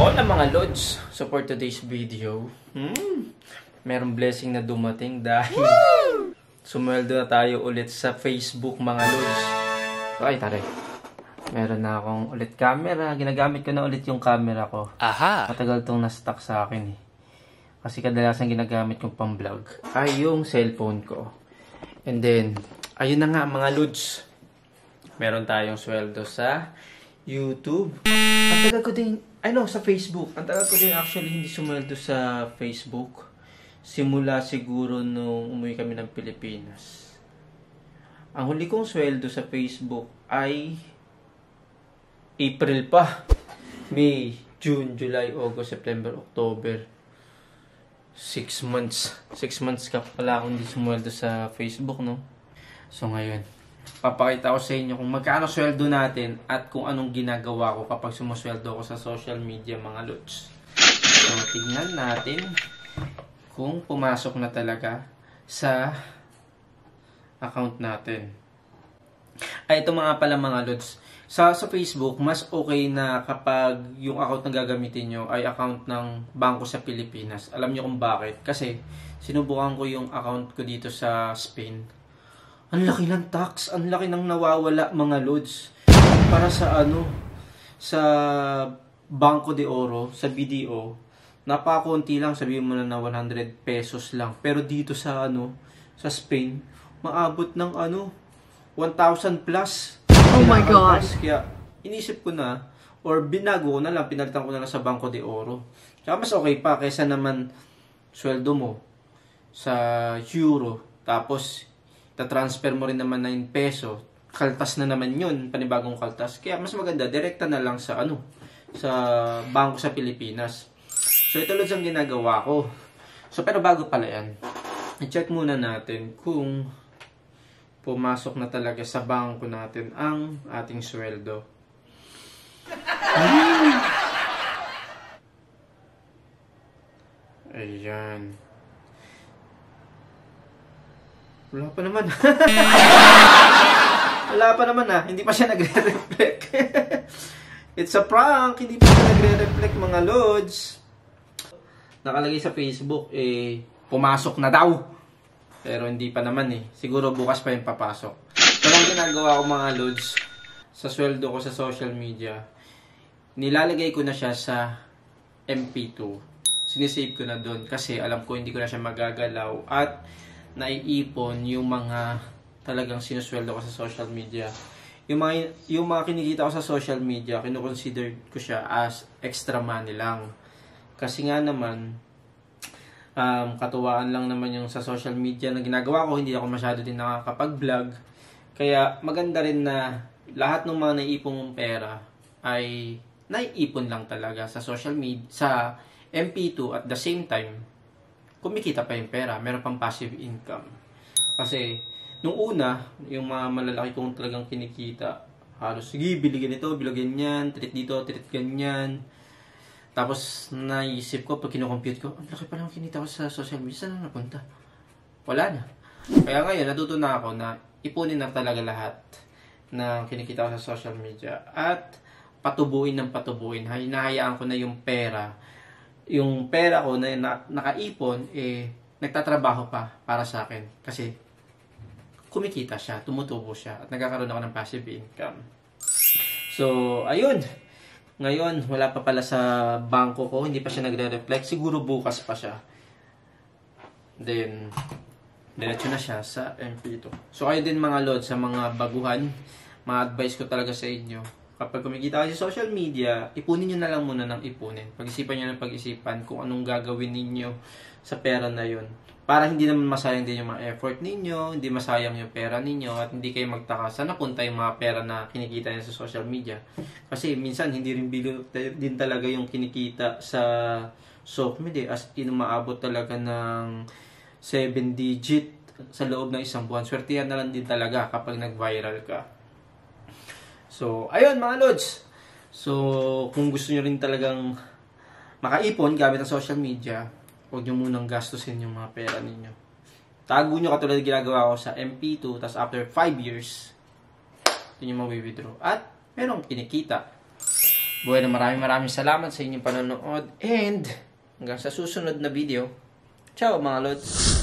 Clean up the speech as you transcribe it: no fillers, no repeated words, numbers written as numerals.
Hola mga Lods! So for today's video, merong blessing na dumating dahil sumweldo na tayo ulit sa Facebook mga Lods. So ay taray, meron na akong ulit camera. Ginagamit ko na ulit yung camera ko. Aha! Matagal tong na-stuck sa akin eh. Kasi kadalasan ginagamit kong pang vlog ay yung cellphone ko. And then, ayun na nga mga Lods. Meron tayong sweldo sa YouTube. Ang tagal ko din, sa Facebook. Ang tagal ko din actually hindi sumweldo sa Facebook. Simula siguro nung umuwi kami ng Pilipinas. Ang huli kong sweldo sa Facebook ay April pa. May, June, July, August, September, October. 6 months. 6 months ka pala akong hindi sumweldo sa Facebook, no? So ngayon, papakita ko sa inyo kung magkano sweldo natin at kung anong ginagawa ko kapag sumusweldo ko sa social media mga Lods. So, tignan natin kung pumasok na talaga sa account natin. Ay, ito mga pala mga Lods. Sa Facebook, mas okay na kapag yung account na gagamitin nyo ay account ng bangko sa Pilipinas. Alam nyo kung bakit? Kasi sinubukan ko yung account ko dito sa Spain. Ang laki ng tax, ang laki ng nawawala mga Lods. Para sa sa Banco de Oro, sa BDO, napakakunti lang, sabihin mo na 100 pesos lang. Pero dito sa sa Spain, maabot ng 1,000 plus. Oh my God! Kaya inisip ko na, or binago ko na lang, pinalitan ko na lang sa Banco de Oro. Kaya mas okay pa kaysa naman sweldo mo sa euro, tapos transfer mo rin naman na yung peso, kaltas na naman yun, panibagong kaltas. Kaya mas maganda, direkta na lang sa sa bangko sa Pilipinas. So ito Lods ang ginagawa ko. So pero bago pala yan, i-check muna natin kung pumasok na talaga sa bangko natin ang ating sweldo. Ayan. Wala pa naman. Wala pa naman Hindi pa siya nagre-reflect. It's a prank. Hindi pa siya nagre-reflect mga Lods. Nakalagay sa Facebook, pumasok na daw. Pero hindi pa naman Siguro bukas pa yung papasok. Pero ang ginagawa ko mga Lods, sa sweldo ko sa social media, nilalagay ko na siya sa MP2. Sinisave ko na doon kasi alam ko hindi ko na siya magagalaw at naiipon yung mga talagang sinusweldo ko sa social media. Yung mga kinikita ko sa social media, kino-consider ko siya as extra money lang. Kasi nga naman, katuwaan lang naman yung sa social media na ginagawa ko, hindi ako masyado din nakakapag-vlog. Kaya maganda rin na lahat ng mga naiipong mong pera ay naiipon lang talaga sa social media, sa MP2 at the same time, kumikita pa yung pera, meron pang passive income. Kasi, nung una, yung mga malalaki kong talagang kinikita, halos, sige, bili ganito, bili ganyan, treat dito, treat ganyan. Tapos, naisip ko, pag kinocompute ko, ang laki pa lang kinita ko sa social media, saan na napunta? Wala na. Kaya ngayon, natuto na ako na ipunin na talaga lahat ng kinikita ko sa social media. At patubuin ng patubuin. Hinahayaan ko na yung pera ko na nakaipon, nagtatrabaho pa para sa akin. Kasi, kumikita siya, tumutubo siya, at nagkakaroon ako ng passive income. So, ayun. Ngayon, wala pa pala sa bangko ko, hindi pa siya nagre-reflect. Siguro bukas pa siya. Then, diretso na siya sa MP2. So, kayo din mga Lods, sa mga baguhan, mga advice ko talaga sa inyo. Kapag kumikita kayo sa social media, ipunin nyo na lang muna ng ipunin. Pag-isipan nyo ng pag-isipan kung anong gagawin ninyo sa pera na yun. Para hindi naman masayang din yung mga effort ninyo, hindi masayang yung pera ninyo, at hindi kayo magtaka saan napunta yung mga pera na kinikita nyo sa social media. Kasi minsan hindi rin bilo din talaga yung kinikita sa social media, as in umaabot talaga ng 7 digit sa loob ng isang buwan. Swertihan na lang din talaga kapag nag-viral ka. So, ayun mga Lods. So, kung gusto nyo rin talagang makaipon gamit ang social media, huwag nyo munang gastusin yung mga pera ninyo. Tago nyo katulad ginagawa ko sa MP2, tapos after 5 years, ito nyo ma-withdraw. At merong kinikita. Buhay na maraming salamat sa inyong panonood and hanggang sa susunod na video. Ciao mga lods!